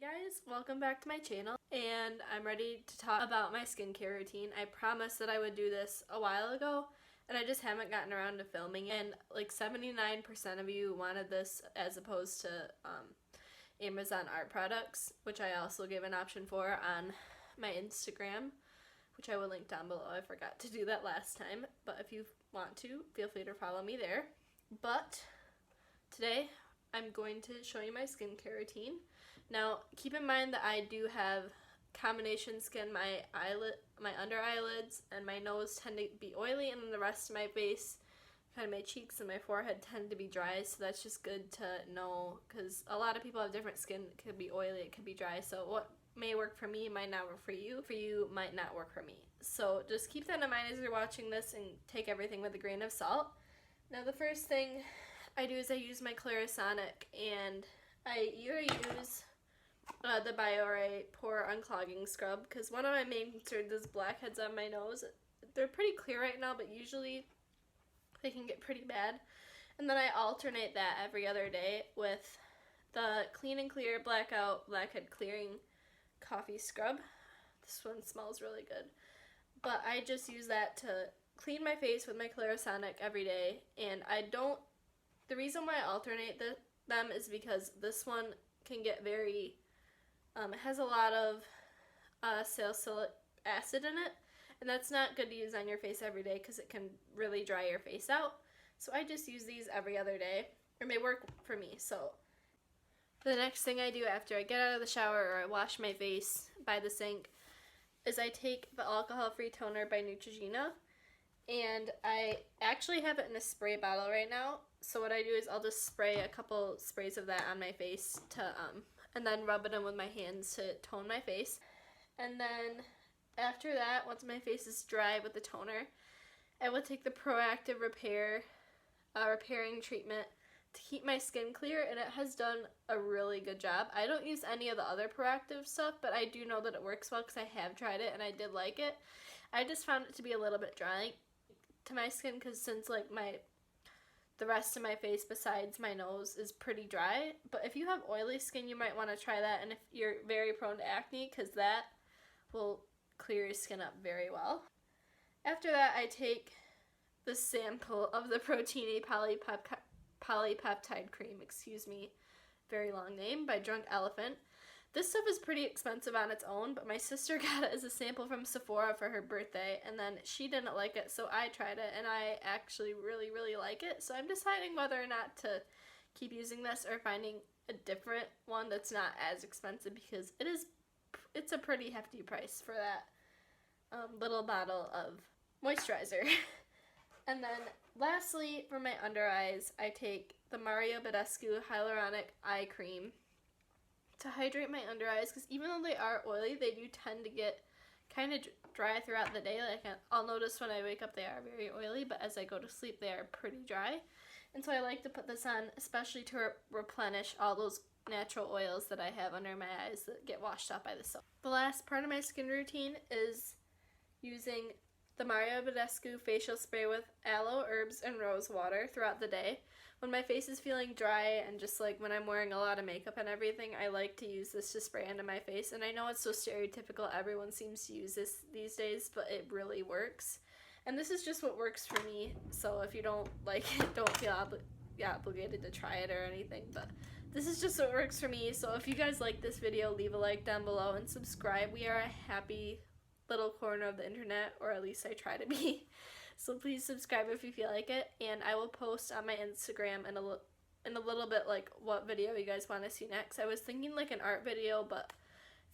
Hey guys, welcome back to my channel, and I'm ready to talk about my skincare routine. I promised that I would do this a while ago, and I just haven't gotten around to filming it. And like 79% of you wanted this as opposed to Amazon art products, which I also gave an option for on my Instagram, which I will link down below. I forgot to do that last time, but if you want to, feel free to follow me there. But today I'm going to show you my skincare routine. Now, keep in mind that I do have combination skin. My under eyelids and my nose tend to be oily, and then the rest of my face, kind of my cheeks and my forehead, tend to be dry. So that's just good to know, because a lot of people have different skin. It could be oily, it could be dry. So what may work for me might not work for you. For you might not work for me. So just keep that in mind as you're watching this and take everything with a grain of salt. Now, the first thing I do is I use my Hylaronic, and I either use the Biore Pore Unclogging Scrub, because one of my main concerns is blackheads on my nose. They're pretty clear right now, but usually they can get pretty bad. And then I alternate that every other day with the Clean and Clear Blackout Blackhead Clearing Coffee Scrub. This one smells really good. But I just use that to clean my face with my Hylaronic every day, and the reason why I alternate them is because this one can get very, it has a lot of salicylic acid in it, and that's not good to use on your face every day because it can really dry your face out. So I just use these every other day, and they work for me. So the next thing I do after I get out of the shower or I wash my face by the sink is I take the alcohol-free toner by Neutrogena, and I actually have it in a spray bottle right now. So what I do is I'll just spray a couple sprays of that on my face and then rub it in with my hands to tone my face. And then after that, once my face is dry with the toner, I will take the Proactive repairing treatment to keep my skin clear, and it has done a really good job. I don't use any of the other Proactive stuff, but I do know that it works well because I have tried it and I did like it. I just found it to be a little bit dry to my skin, because since like the rest of my face besides my nose is pretty dry. But if you have oily skin, you might want to try that, and if you're very prone to acne, because that will clear your skin up very well. After that, I take the sample of the Protini Polypeptide cream, very long name, by Drunk Elephant. This stuff is pretty expensive on its own, but my sister got it as a sample from Sephora for her birthday, and then she didn't like it, so I tried it, and I actually really, really like it. So I'm deciding whether or not to keep using this or finding a different one that's not as expensive, because it's a pretty hefty price for that little bottle of moisturizer. And then lastly, for my under eyes, I take the Badescu Hylaronic eye cream to hydrate my under eyes, because even though they are oily, they do tend to get kind of dry throughout the day. Like, I'll notice when I wake up they are very oily, but as I go to sleep they are pretty dry. And so I like to put this on, especially to replenish all those natural oils that I have under my eyes that get washed out by the sun. The last part of my skin routine is using the Badescu facial spray with aloe, herbs, and rose water throughout the day. When my face is feeling dry and just like when I'm wearing a lot of makeup and everything, I like to use this to spray into my face. And I know it's so stereotypical, everyone seems to use this these days, but it really works. And this is just what works for me, so if you don't like it, don't feel obligated to try it or anything, but this is just what works for me. So if you guys like this video, leave a like down below and subscribe. We are a happy little corner of the internet, or at least I try to be. So please subscribe if you feel like it, and I will post on my Instagram in a little bit like what video you guys want to see next. I was thinking like an art video, but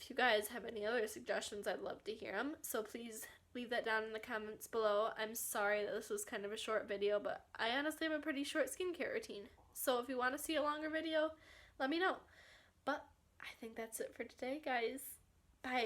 if you guys have any other suggestions, I'd love to hear them. So please leave that down in the comments below. I'm sorry that this was kind of a short video, but I honestly have a pretty short skincare routine. So if you want to see a longer video, let me know. But I think that's it for today, guys. Bye.